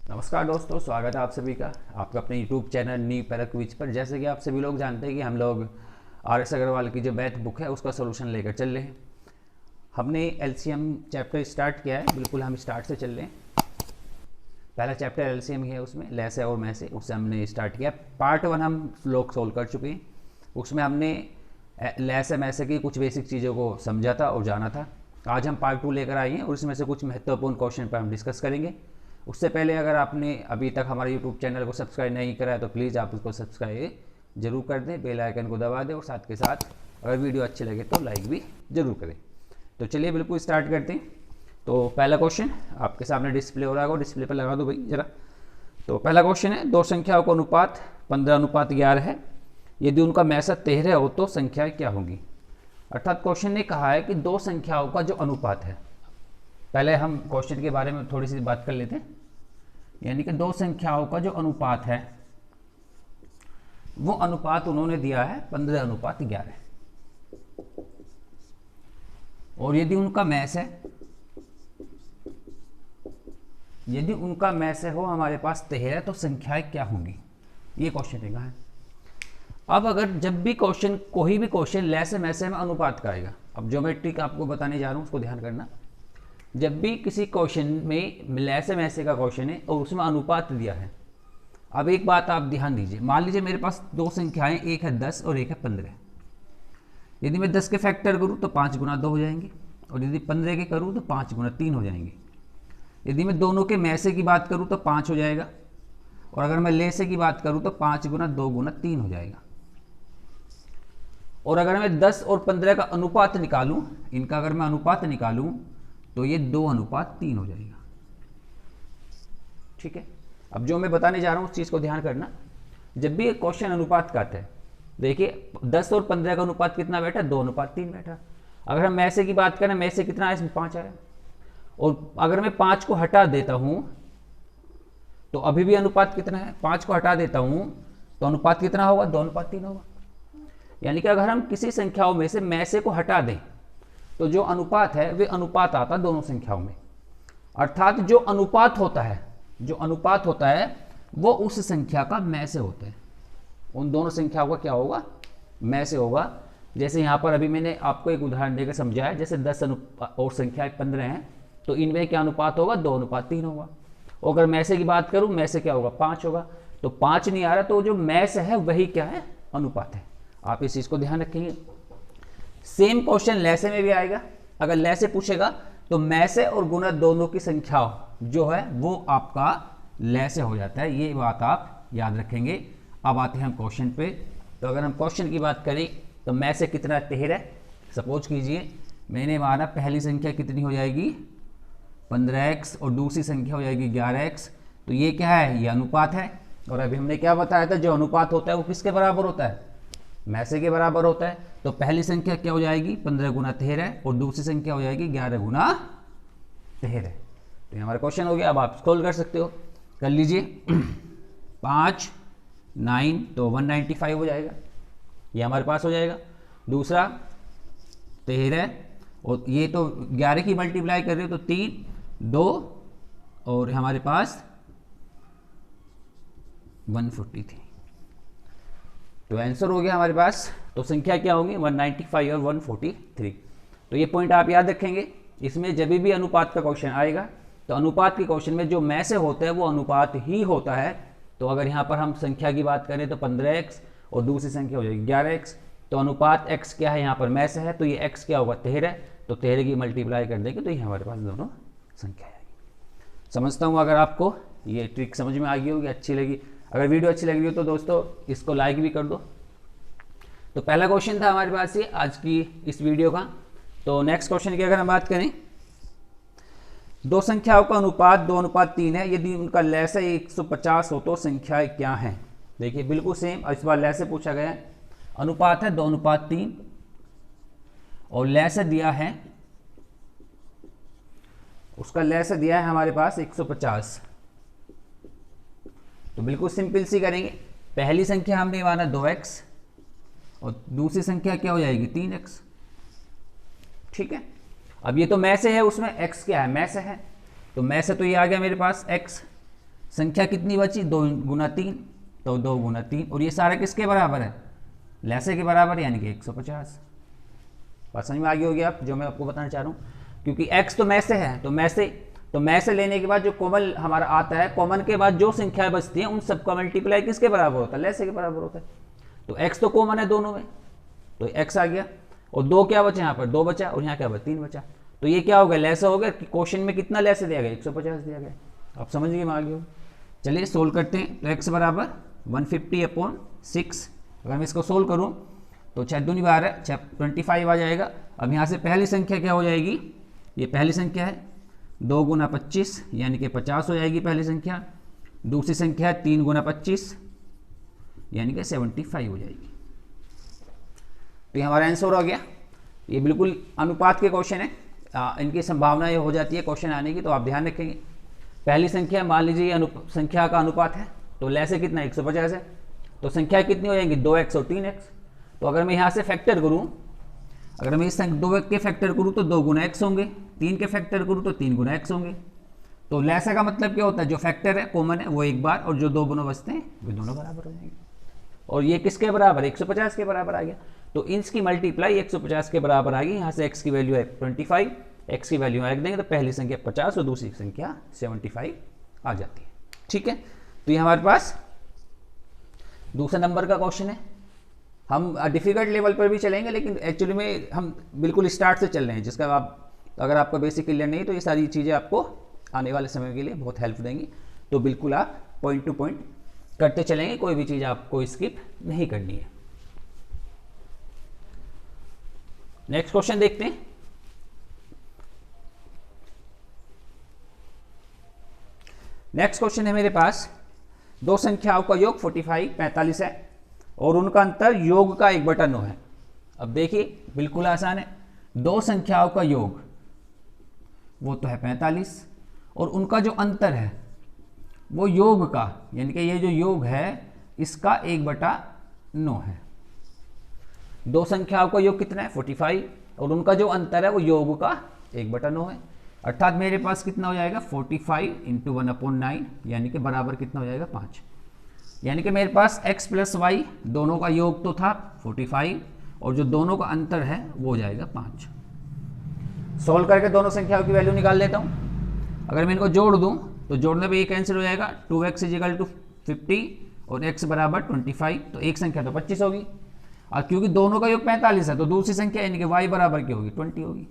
नमस्कार दोस्तों, स्वागत है आप सभी का आपका अपने YouTube चैनल नी पैरा क्विज पर। जैसे कि आप सभी लोग जानते हैं कि हम लोग RS अग्रवाल की जो मैथ बुक है उसका सोल्यूशन लेकर चल रहे हैं। हमने LCM चैप्टर स्टार्ट किया है, बिल्कुल हम स्टार्ट से चल रहे हैं। पहला चैप्टर LCM ही है, उसमें लेस है और मैस है, उससे हमने स्टार्ट किया। पार्ट 1 हम लोग सोल्व कर चुके हैं। उसमें हमने लेस है मैस की कुछ बेसिक चीज़ों को समझा था और जाना था। आज हम पार्ट 2 लेकर आए हैं और इसमें से कुछ महत्वपूर्ण क्वेश्चन पर हम डिस्कस करेंगे। उससे पहले अगर आपने अभी तक हमारे यूट्यूब चैनल को सब्सक्राइब नहीं करा है तो प्लीज़ आप उसको सब्सक्राइब जरूर कर दें, बेल आइकन को दबा दें और साथ के साथ अगर वीडियो अच्छी लगे तो लाइक भी जरूर करें। तो चलिए बिल्कुल स्टार्ट करते हैं। तो पहला क्वेश्चन आपके सामने डिस्प्ले हो रहा होगा, डिस्प्ले पर लगा दो भाई जरा। तो पहला क्वेश्चन है, दो संख्याओं का अनुपात 15:11 है, यदि उनका मैसा 13 हो तो संख्याएं क्या होंगी। अर्थात क्वेश्चन ने कहा है कि दो संख्याओं का जो अनुपात है, पहले हम क्वेश्चन के बारे में थोड़ी सी बात कर लेते हैं। यानी कि दो संख्याओं का जो अनुपात है वो अनुपात उन्होंने दिया है 15:11 और यदि उनका मैस है, यदि उनका मैस हो हमारे पास 13 तो संख्याएं क्या होंगी, ये क्वेश्चन ने कहा है। अब अगर जब भी क्वेश्चन कोई भी क्वेश्चन लेस मैसे में अनुपात का आएगा, अब ज्योमेट्री का आपको बताने जा रहा हूं, उसको ध्यान करना। जब भी किसी क्वेश्चन में लेस मैसे का क्वेश्चन है और उसमें अनुपात दिया है, अब एक बात आप ध्यान दीजिए। मान लीजिए मेरे पास दो संख्याएं, एक है 10 और एक है 15। यदि मैं 10 के फैक्टर करूं तो 5 गुना 2 हो जाएंगे और यदि 15 के करूं तो 5 गुना 3 हो जाएंगे। यदि मैं दोनों के मैसे की बात करूं तो 5 हो जाएगा और अगर मैं लेसे की बात करूं तो 5 गुना 2 गुना 3 हो जाएगा। और अगर मैं 10 और 15 का अनुपात निकालूं, इनका अगर मैं अनुपात निकालूं तो ये 2:3 हो जाएगा। ठीक है, अब जो मैं बताने जा रहा हूं उस चीज को ध्यान करना। जब भी एक क्वेश्चन अनुपात का आता है, देखिए 10 और 15 का अनुपात कितना बैठा, 2:3 बैठा। अगर हम मैसे की बात करें, मैसे कितना है, इसमें 5 आया। और अगर मैं 5 को हटा देता हूं तो अभी भी अनुपात कितना है, 5 को हटा देता हूं तो अनुपात कितना होगा, 2:3 होगा। यानी कि अगर हम किसी संख्याओं में से मैसे को हटा दें तो जो अनुपात है वे अनुपात आता दोनों संख्याओं में। अर्थात जो अनुपात होता है, जो अनुपात होता है वो उस संख्या का मैसे होता है। उन दोनों संख्याओं का क्या होगा, मैसे होगा। जैसे यहाँ पर अभी मैंने आपको एक उदाहरण देकर समझाया, जैसे 10 और संख्याएं 15 हैं तो इनमें क्या अनुपात होगा, 2:3 होगा। और अगर मैसे की बात करूं, मैसे क्या होगा, 5 होगा। तो 5 नहीं आ रहा तो जो मैस है वही क्या है, अनुपात है। आप इस चीज को ध्यान रखेंगे। सेम क्वेश्चन लैसे में भी आएगा। अगर लैसे पूछेगा तो मैसे और गुणा दोनों की संख्या जो है वो आपका लैसे हो जाता है, ये बात आप याद रखेंगे। अब आते हैं हम क्वेश्चन पे। तो अगर हम क्वेश्चन की बात करें तो मैसे कितना 13, सपोज कीजिए मैंने माना पहली संख्या कितनी हो जाएगी 15x और दूसरी संख्या हो जाएगी 11x। तो ये क्या है, ये अनुपात है। और अभी हमने क्या बताया था, जो अनुपात होता है वो किसके बराबर होता है, मैसे के बराबर होता है। तो पहली संख्या क्या हो जाएगी, 15 गुना 13 और दूसरी संख्या हो जाएगी 11 गुना 13। तो ये हमारा क्वेश्चन हो गया। अब आप सोल्व कर सकते हो, कर लीजिए। 5 9 तो 195 हो जाएगा, ये हमारे पास हो जाएगा। दूसरा 13 और ये तो 11 की मल्टीप्लाई कर रहे हो तो 3 2 और हमारे पास 143। तो आंसर हो गया हमारे पास। तो संख्या क्या होंगी, 195 और 143। तो ये पॉइंट आप याद रखेंगे। इसमें जब भी अनुपात का क्वेश्चन आएगा तो अनुपात के क्वेश्चन में जो मैसे होता है वो अनुपात ही होता है। तो अगर यहाँ पर हम संख्या की बात करें तो 15x और दूसरी संख्या हो जाएगी 11x। तो अनुपात x क्या है, यहाँ पर मैसे है तो ये x क्या होगा 13। तो 13 की मल्टीप्लाई कर देंगे तो ये हमारे पास दोनों संख्या आएगी। समझता हूँ अगर आपको ये ट्रिक समझ में आ गई होगी, अच्छी लगी। अगर वीडियो अच्छी लगी हो तो दोस्तों इसको लाइक भी कर दो। तो पहला क्वेश्चन था हमारे पास ये आज की इस वीडियो का। तो नेक्स्ट क्वेश्चन की अगर हम बात करें, दो संख्याओं का अनुपात 2:3 है, यदि उनका लैसे 150 हो तो संख्याएं क्या हैं। देखिए बिल्कुल सेम, इस बार लैसे पूछा गया है। अनुपात है 2:3 और लैसे दिया है, उसका लैसे दिया है हमारे पास 150। तो बिल्कुल सिंपल सी करेंगे। पहली संख्या हमने माना 2x और दूसरी संख्या क्या हो जाएगी 3x। ठीक है, अब ये तो मैसे है, उसमें x क्या है, मैसे है। तो मैसे तो ये आ गया मेरे पास x। संख्या कितनी बची, 2 गुना 3, तो 2 गुना 3, और ये सारा किसके बराबर है, लैसे के बराबर, यानी कि 150। बात समझ में आ गई होगी आप जो मैं आपको बताना चाह रहा हूँ, क्योंकि x तो में से है, तो में से लेने के बाद जो कॉमन हमारा आता है, कॉमन के बाद जो संख्याएं बचती हैं उन सबका मल्टीप्लाई किसके बराबर होता है, लैसे के बराबर होता है। तो x तो कॉमन है दोनों में, तो x आ गया, और 2 क्या बचा, यहाँ पर 2 बचा, और यहाँ क्या बचा, 3 बचा। तो ये क्या हो गया, लैसे हो गया कि क्वेश्चन में कितना लैसे दिया गया, 150 दिया गया। आप समझ गए, आ गए हो। चलिए सोल्व करते हैं। तो x बराबर 150/6, अगर मैं इसको सोल्व करूँ तो 6 दूनी 12, 25 आ जाएगा। अब यहाँ से पहली संख्या क्या हो जाएगी, ये पहली संख्या है, 2 गुना 25 यानी कि 50 हो जाएगी पहली संख्या। दूसरी संख्या है 3 गुना 25 यानी कि 75 हो जाएगी। तो ये हमारा आंसर हो गया। ये बिल्कुल अनुपात के क्वेश्चन है, इनकी संभावना ये हो जाती है क्वेश्चन आने की, तो आप ध्यान रखेंगे। पहली संख्या मान लीजिए संख्या का अनुपात है, तो लैसे कितना 150 है, तो संख्या कितनी हो जाएंगी, 2x और 3x। तो अगर मैं यहाँ से फैक्टर करूँ, अगर मैं इस 2 के फैक्टर करूँ तो 2 गुना x होंगे, 3 के फैक्टर करूँ तो 3 गुना x होंगे। तो लैसा का मतलब क्या होता है, जो फैक्टर है कॉमन है वो एक बार, और जो 2 गुना बचते हैं वो दोनों बराबर हो जाएंगे। और ये किसके बराबर, 150 के बराबर आ गया। तो इसकी मल्टीप्लाई 150 के बराबर आ गई। यहाँ से x की वैल्यू है 25, x की वैल्यू रख देंगे तो पहली संख्या 50 और दूसरी संख्या 75 आ जाती है। ठीक है, तो ये हमारे पास दूसरे नंबर का क्वेश्चन है। हम डिफिकल्ट लेवल पर भी चलेंगे, लेकिन एक्चुअली में हम बिल्कुल स्टार्ट से चल रहे हैं, जिसका आप अगर आपका बेसिक क्लियर नहीं तो ये सारी चीज़ें आपको आने वाले समय के लिए बहुत हेल्प देंगी। तो बिल्कुल आप पॉइंट टू पॉइंट करते चलेंगे, कोई भी चीज़ आपको स्किप नहीं करनी है। नेक्स्ट क्वेश्चन देखते हैं। नेक्स्ट क्वेश्चन है मेरे पास, दो संख्याओं का योग 45 है और उनका अंतर योग का 1/9 है। अब देखिए बिल्कुल आसान है, दो संख्याओं का योग वो तो है 45 और उनका जो अंतर है वो योग का, यानी कि ये जो योग है इसका 1/9 है। दो संख्याओं का योग कितना है 45 और उनका जो अंतर है वो योग का 1/9 है। अर्थात मेरे पास कितना हो जाएगा 45 × 1/9 यानी कि बराबर कितना हो जाएगा 5। यानी कि मेरे पास x + y दोनों का योग तो था 45 और जो दोनों का अंतर है वो हो जाएगा 5। सॉल्व करके दोनों संख्याओं की वैल्यू निकाल लेता हूँ। अगर मैं इनको जोड़ दूँ तो जोड़ने पे ये कैंसिल हो जाएगा, 2x = 50 और x बराबर 25, तो एक संख्या तो 25 होगी। और क्योंकि दोनों का योग 45 है तो दूसरी संख्या यानी कि y बराबर क्या होगी 20 होगी।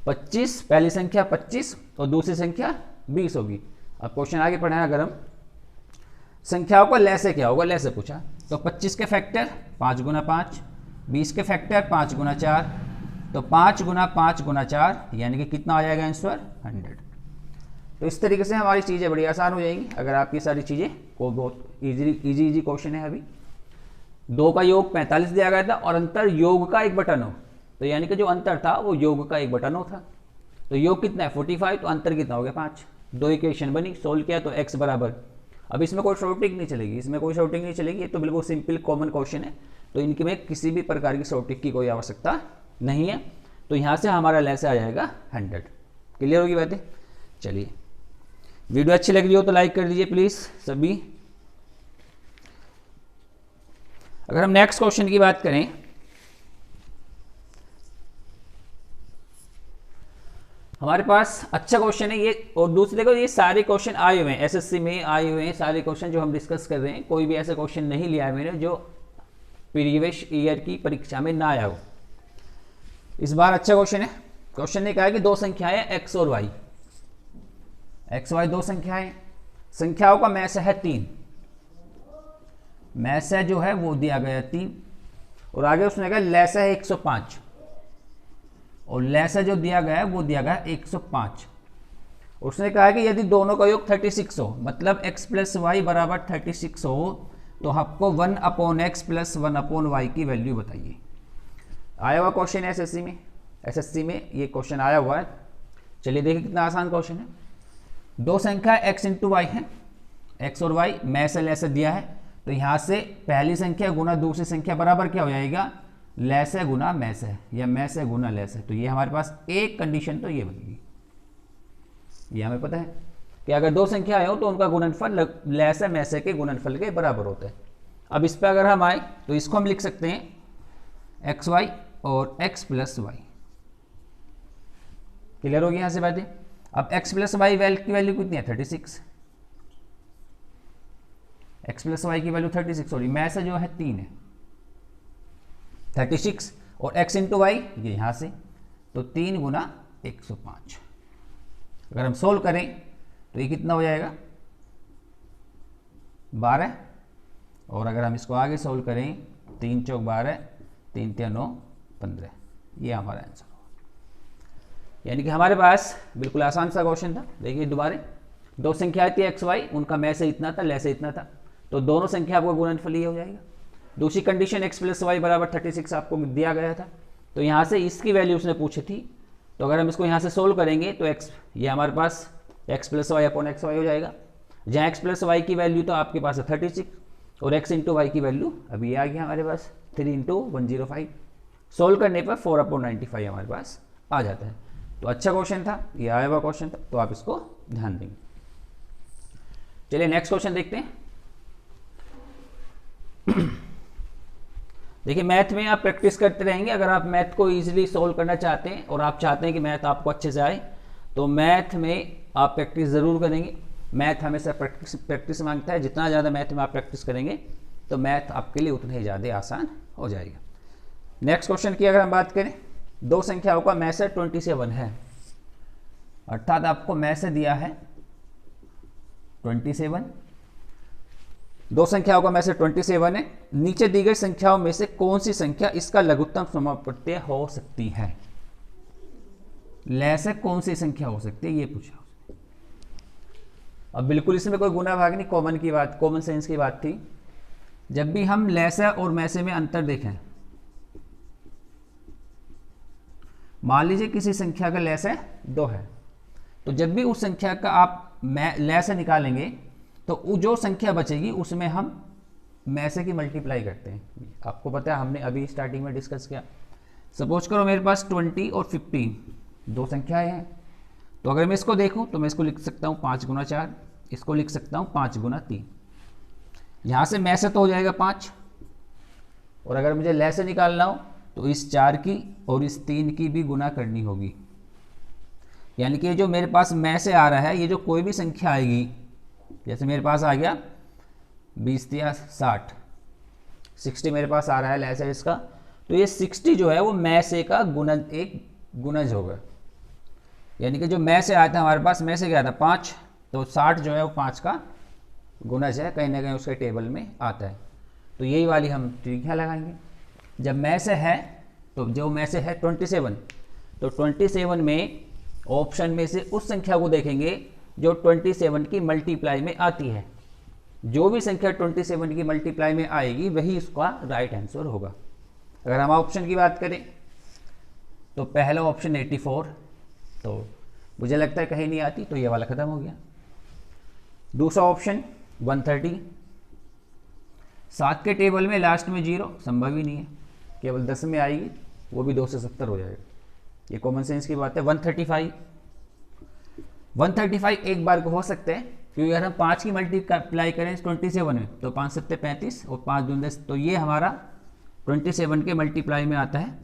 25 पहली संख्या 25 और दूसरी संख्या 20 होगी। अब क्वेश्चन आगे पढ़ाएं, अगर हम संख्याओं का लैसे क्या होगा, लैसे पूछा तो 25 के फैक्टर 5 × 5, 20 के फैक्टर 5 × 4, तो 5 × 5 × 4 यानी कि कितना आ जाएगा आंसर 100। तो इस तरीके से हमारी चीज़ें बड़ी आसान हो जाएंगी अगर आपकी सारी चीज़ें को बहुत इजी क्वेश्चन है। अभी दो का योग 45 दिया गया था और अंतर योग का 1/9, तो यानी कि जो अंतर था वो योग का 1/9 था। तो योग कितना है 45, तो अंतर कितना हो गया 5। दो इक्वेशन बनी, सोल्व किया तो x बराबर, अब इसमें कोई शॉर्टिंग नहीं चलेगी, इसमें कोई शॉर्टिंग नहीं चलेगी, ये तो बिल्कुल सिंपल कॉमन क्वेश्चन है, तो इनके में किसी भी प्रकार की शॉर्टिंग की कोई आवश्यकता नहीं है। तो यहाँ से हमारा लैसे आ जाएगा 100। क्लियर होगी बातें। चलिए, वीडियो अच्छी लग रही हो तो लाइक कर दीजिए प्लीज़ सभी। अगर हम नेक्स्ट क्वेश्चन की बात करें, हमारे पास अच्छा क्वेश्चन है ये, और दूसरे देखो ये सारे क्वेश्चन आए हुए हैं एसएससी में, आए हुए हैं सारे क्वेश्चन जो हम डिस्कस कर रहे हैं। कोई भी ऐसा क्वेश्चन नहीं लिया है मैंने जो प्रीवियस ईयर की परीक्षा में ना आया हो। इस बार अच्छा क्वेश्चन है। क्वेश्चन ने कहा है कि दो संख्याएं x और y, x y दो संख्याएं, संख्याओं का मैस है 3, मैस जो है वो दिया गया 3 और आगे उसने कहा लैसा है 105 और लैसा जो दिया गया है वो दिया गया 105। उसने कहा कि यदि दोनों का योग 36 हो, मतलब x + y बराबर 36 हो, तो आपको 1/x + 1/y की वैल्यू बताइए। आया हुआ क्वेश्चन है एसएससी में ये क्वेश्चन आया हुआ है। चलिए देखिए कितना आसान क्वेश्चन है। दो संख्या x × y है, x और y मैस लैसे दिया है, तो यहाँ से पहली संख्या गुना दूसरी संख्या बराबर क्या हो जाएगा, लैसे गुना मैसे या मैसे गुना लैसे। तो ये हमारे पास एक कंडीशन तो ये बनेगी, ये हमें पता है। कि अगर दो संख्याएं हो तो उनका गुणनफल लैसे मैसे के गुणनफल के बराबर होता है। अब इस पर अगर हम आए तो इसको हम लिख सकते हैं एक्स वाई और एक्स प्लस वाई। क्लियर होगी यहां से बातें। अब x प्लस वाई की वैल्यू कितनी है 36, x प्लस वाई की वैल्यू 36, सॉरी मैं से जो है 3 है 36, और x इंटू वाई ये यहां से, तो 3 गुना 105। अगर हम सोल्व करें तो ये कितना हो जाएगा 12, और अगर हम इसको आगे सोल्व करें 3 चौक 12, 3 3 9 15, ये हमारा आंसर होगा। यानी कि हमारे पास बिल्कुल आसान सा क्वेश्चन था। देखिए दोबारा, दो संख्याएं थी एक्स वाई, उनका मैं से इतना था, ले से इतना था, तो दोनों संख्या आपको गुणनफल ये हो जाएगा। दूसरी कंडीशन एक्स प्लस वाई बराबर 36 आपको दिया गया था, तो यहाँ से इसकी वैल्यू उसने पूछी थी, तो अगर हम इसको यहाँ से सोल्व करेंगे तो एक्स, ये हमारे पास X plus Y upon X Y हो जाएगा, जहाँ एक्स प्लस वाई की वैल्यू तो आपके पास है 36, और एक्स इंटू वाई की वैल्यू अभी आ गया हमारे पास 3 इंटू 105। सोल्व करने पर 4/95 हमारे पास आ जाता है। तो अच्छा क्वेश्चन था, ये आया हुआ क्वेश्चन था, तो आप इसको ध्यान देंगे। चलिए नेक्स्ट क्वेश्चन देखते हैं। देखिए मैथ में आप प्रैक्टिस करते रहेंगे। अगर आप मैथ को इजीली सोल्व करना चाहते हैं और आप चाहते हैं कि मैथ आपको अच्छे से आए, तो मैथ में आप प्रैक्टिस ज़रूर करेंगे। मैथ हमेशा प्रैक्टिस मांगता है। जितना ज़्यादा मैथ में आप प्रैक्टिस करेंगे तो मैथ आपके लिए उतना ही ज़्यादा आसान हो जाएगा। नेक्स्ट क्वेश्चन की अगर हम बात करें, दो संख्याओं का मैं से 27 है, अर्थात आपको मैं से दिया है 27, दो संख्याओं का मैं से 27 है। नीचे दी गई संख्याओं में से कौन सी संख्या इसका लघुत्तम समप्रत्यय हो सकती है? ले से कौन सी संख्या हो सकती है ये पूछा। अब बिल्कुल इसमें कोई गुना भाग नहीं, कॉमन की बात, कॉमन सेंस की बात थी। जब भी हम लेसे और मैसे में अंतर देखें, मान लीजिए किसी संख्या का लेसे 2 है, तो जब भी उस संख्या का आप लेसे निकालेंगे तो जो संख्या बचेगी उसमें हम में से की मल्टीप्लाई करते हैं। आपको पता है, हमने अभी स्टार्टिंग में डिस्कस किया। सपोज करो मेरे पास 20 और 15 दो संख्याएं हैं, तो अगर मैं इसको देखूं तो मैं इसको लिख सकता हूँ 5 गुना 4, इसको लिख सकता हूँ 5 गुना 3। यहाँ से में से तो हो जाएगा 5, और अगर मुझे ले से निकालना हो तो इस 4 की और इस 3 की भी गुना करनी होगी। यानी कि जो मेरे पास में से आ रहा है, ये जो कोई भी संख्या आएगी, जैसे मेरे पास आ गया 20 या 60, 60 मेरे पास आ रहा है लेस है इसका, तो ये 60 जो है वो में से का गुणज, एक गुणज होगा। यानी कि जो में से आया था हमारे पास, में से क्या था 5, तो 60 जो है वो 5 का गुणज है, कहीं ना कहीं उसके टेबल में आता है। तो यही वाली हम त्रिज्या लगाएंगे। जब में से है तो जो में से है 27, तो 27 में ऑप्शन में से उस संख्या को देखेंगे जो 27 की मल्टीप्लाई में आती है। जो भी संख्या 27 की मल्टीप्लाई में आएगी वही उसका राइट आंसर होगा। अगर हम ऑप्शन की बात करें तो पहला ऑप्शन 84, तो मुझे लगता है कहीं नहीं आती, तो ये वाला खत्म हो गया। दूसरा ऑप्शन 130, 7 के टेबल में लास्ट में 0 संभव ही नहीं है, केवल 10 में आएगी, वो भी 2 से 70 हो जाएगा। ये कॉमन सेंस की बात है। 135 एक बार को हो सकते हैं, क्योंकि अगर हम 5 की मल्टीप्लाई करें 27 में तो 5 7 35 और 5 2 10, तो ये हमारा 27 के मल्टीप्लाई में आता है,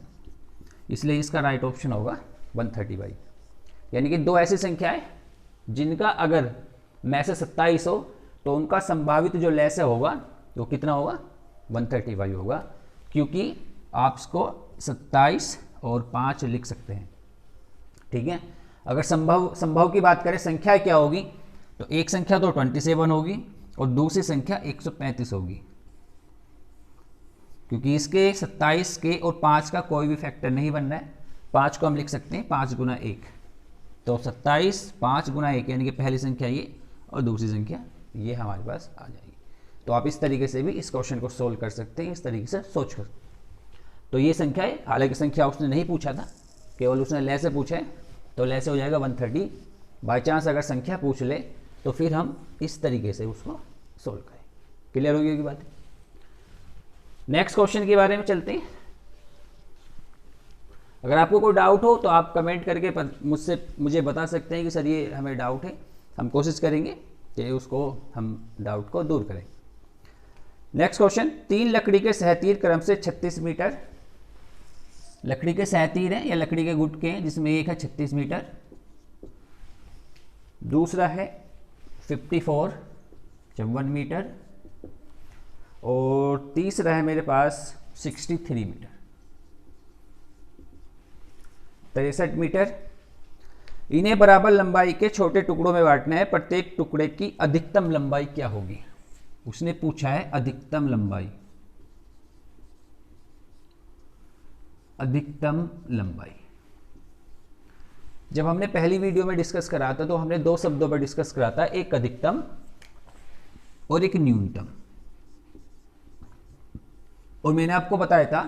इसलिए इसका राइट ऑप्शन होगा 135। यानी कि दो ऐसी संख्याएं जिनका अगर में से 27 हो तो उनका संभावित जो लेस होगा वो कितना होगा 135 होगा, क्योंकि आप इसको 27 और 5 लिख सकते हैं। ठीक है। अगर संभव की बात करें, संख्या क्या होगी, तो एक संख्या तो 27 होगी और दूसरी संख्या 135 होगी, क्योंकि इसके 27 के और 5 का कोई भी फैक्टर नहीं बन रहा है। 5 को हम लिख सकते हैं 5 गुना 1, तो 27 5 गुना 1, यानी कि पहली संख्या ये और दूसरी संख्या ये हमारे पास आ जाएगी। तो आप इस तरीके से भी इस क्वेश्चन को सोल्व कर सकते हैं, इस तरीके से सोच कर। तो ये संख्या है, हालांकि संख्या उसने नहीं पूछा था, केवल उसने ले से पूछा है, तो ले से हो जाएगा 130। बाई चांस अगर संख्या पूछ ले तो फिर हम इस तरीके से उसको सोल्व करें। क्लियर होगी बात। नेक्स्ट क्वेश्चन के बारे में चलते हैं। अगर आपको कोई डाउट हो तो आप कमेंट करके मुझे बता सकते हैं कि सर ये हमें डाउट है, हम कोशिश करेंगे कि उसको हम डाउट को दूर करें। नेक्स्ट क्वेश्चन, 3 लकड़ी के सहतीर क्रम से 36 मीटर, लकड़ी के सहतीर हैं या लकड़ी के गुटके हैं, जिसमें एक है 36 मीटर, दूसरा है 54 मीटर, और तीसरा है मेरे पास 63 मीटर, 63 मीटर। इन्हें बराबर लंबाई के छोटे टुकड़ों में बांटना है, प्रत्येक टुकड़े की अधिकतम लंबाई क्या होगी? उसने पूछा है अधिकतम लंबाई, अधिकतम लंबाई। जब हमने पहली वीडियो में डिस्कस करा था तो हमने 2 शब्दों पर डिस्कस करा था, एक अधिकतम और एक न्यूनतम। और मैंने आपको बताया था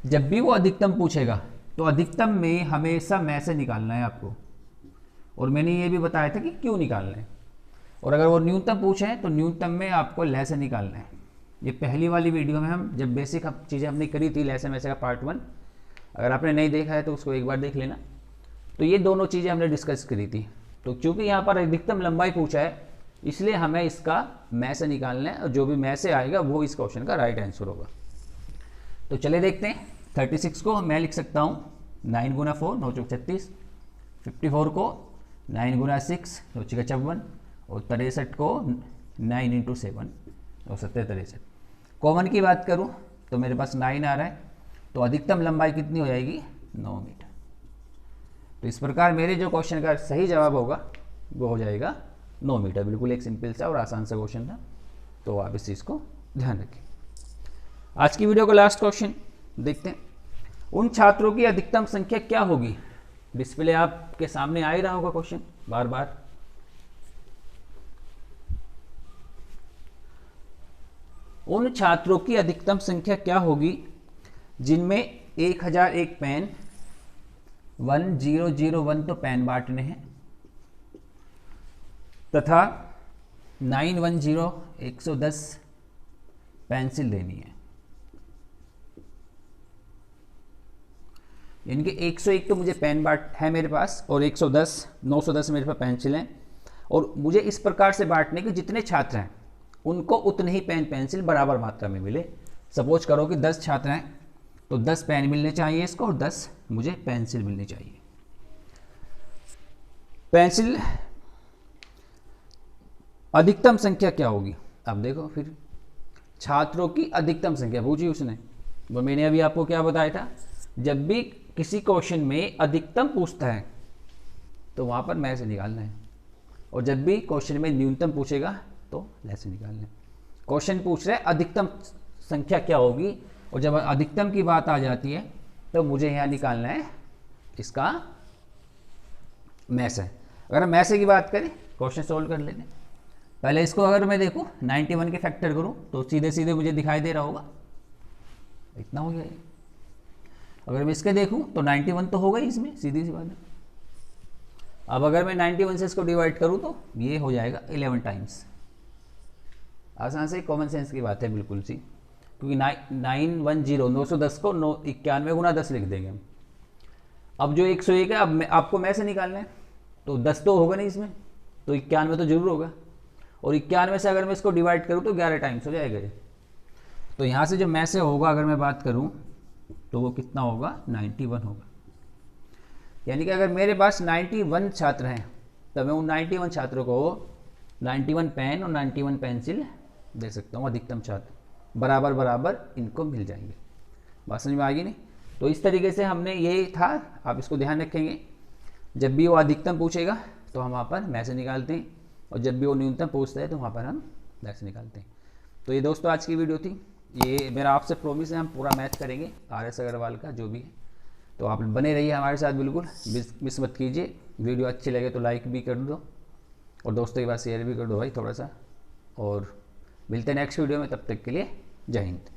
जब भी वो अधिकतम पूछेगा तो अधिकतम में हमेशा में से निकालना है आपको, और मैंने ये भी बताया था कि क्यों निकालना है। और अगर वो न्यूनतम पूछे तो न्यूनतम में आपको लह से निकालना है। ये पहली वाली वीडियो में हम जब बेसिक चीज़ें हमने करी थी, लह से मैसे का पार्ट 1, अगर आपने नहीं देखा है तो उसको एक बार देख लेना। तो ये दोनों चीज़ें हमने डिस्कस करी थी। तो चूंकि यहाँ पर अधिकतम लंबाई पूछा है इसलिए हमें इसका में से निकालना है, और जो भी में से आएगा वो इस क्वेश्चन का राइट आंसर होगा। तो चले देखते हैं। 36 को मैं लिख सकता हूँ 9 गुना 4 9 चौक 36, 54 को 9 गुना 6 9 छक्का 54, और 63 को 9 इंटू 7 और 7 63। कॉमन की बात करूँ तो मेरे पास 9 आ रहा है, तो अधिकतम लंबाई कितनी हो जाएगी? 9 मीटर। तो इस प्रकार मेरे जो क्वेश्चन का सही जवाब होगा वो हो जाएगा 9 मीटर। बिल्कुल एक सिंपल सा और आसान सा क्वेश्चन था, तो आप इस चीज़ को ध्यान रखें। आज की वीडियो का लास्ट क्वेश्चन देखते हैं। उन छात्रों की अधिकतम संख्या क्या होगी? डिस्प्ले आपके सामने आ ही रहा होगा क्वेश्चन बार बार। उन छात्रों की अधिकतम संख्या क्या होगी जिनमें 1001 पेन, 1001 तो पेन बांटने हैं, तथा 910 110 पेंसिल लेनी है। यानी कि 101 तो मुझे पेन बांट है मेरे पास, और 110 910 मेरे पास पेंसिल हैं, और मुझे इस प्रकार से बांटने के जितने छात्र हैं उनको उतने ही पेन पेंसिल बराबर मात्रा में मिले। सपोज करो कि 10 छात्र हैं तो 10 पेन मिलने चाहिए इसको, और 10 मुझे पेंसिल मिलनी चाहिए। पेंसिल अधिकतम संख्या क्या होगी? अब देखो फिर छात्रों की अधिकतम संख्या पूछी उसने, वो मैंने अभी आपको क्या बताया था, जब भी किसी क्वेश्चन में अधिकतम पूछता है तो वहां पर में से निकालना है, और जब भी क्वेश्चन में न्यूनतम पूछेगा तो लह से निकालना है। क्वेश्चन पूछ रहे अधिकतम संख्या क्या होगी, और जब अधिकतम की बात आ जाती है तो मुझे यहाँ निकालना है इसका में से। अगर हम में से की बात करें, क्वेश्चन सोल्व कर लेते हैं। पहले इसको अगर मैं देखूँ 91 के फैक्टर करूँ तो सीधे सीधे मुझे दिखाई दे रहा होगा, इतना हो गया। अगर मैं इसके देखूँ तो 91 तो होगा ही इसमें, सीधी सी बात है। अब अगर मैं 91 से इसको डिवाइड करूँ तो ये हो जाएगा 11 टाइम्स। आसान से कॉमन सेंस की बात है बिल्कुल सी, क्योंकि 910 910 को 91 गुना 10 लिख देंगे हम। अब जो 101 है, अब आपको में से निकालना है, तो 10 तो होगा नहीं इसमें, तो 91 तो जरूर होगा, और 91 से अगर मैं इसको डिवाइड करूँ तो 11 टाइम्स हो जाएगा ये। तो यहाँ से जो में से होगा अगर मैं बात करूँ तो वो कितना होगा? 91 होगा। यानी कि अगर मेरे पास 91 छात्र हैं तो मैं उन 91 छात्रों को 91 पेन और 91 पेंसिल दे सकता हूँ। अधिकतम छात्र बराबर बराबर इनको मिल जाएंगे। बात समझ में आ गई नहीं? तो इस तरीके से हमने ये था, आप इसको ध्यान रखेंगे। जब भी वो अधिकतम पूछेगा तो हम वहाँ पर में से निकालते हैं, और जब भी वो न्यूनतम पूछता है तो वहाँ पर हम में से निकालते हैं। तो ये दोस्तों आज की वीडियो थी। ये मेरा आपसे प्रॉमिस है, हम पूरा मैथ करेंगे RS अग्रवाल का जो भी है। तो आप बने रहिए हमारे साथ, बिल्कुल मिस मत कीजिए। वीडियो अच्छी लगे तो लाइक भी कर दो, और दोस्तों के पास शेयर भी कर दो भाई थोड़ा सा। और मिलते हैं नेक्स्ट वीडियो में, तब तक के लिए जय हिंद।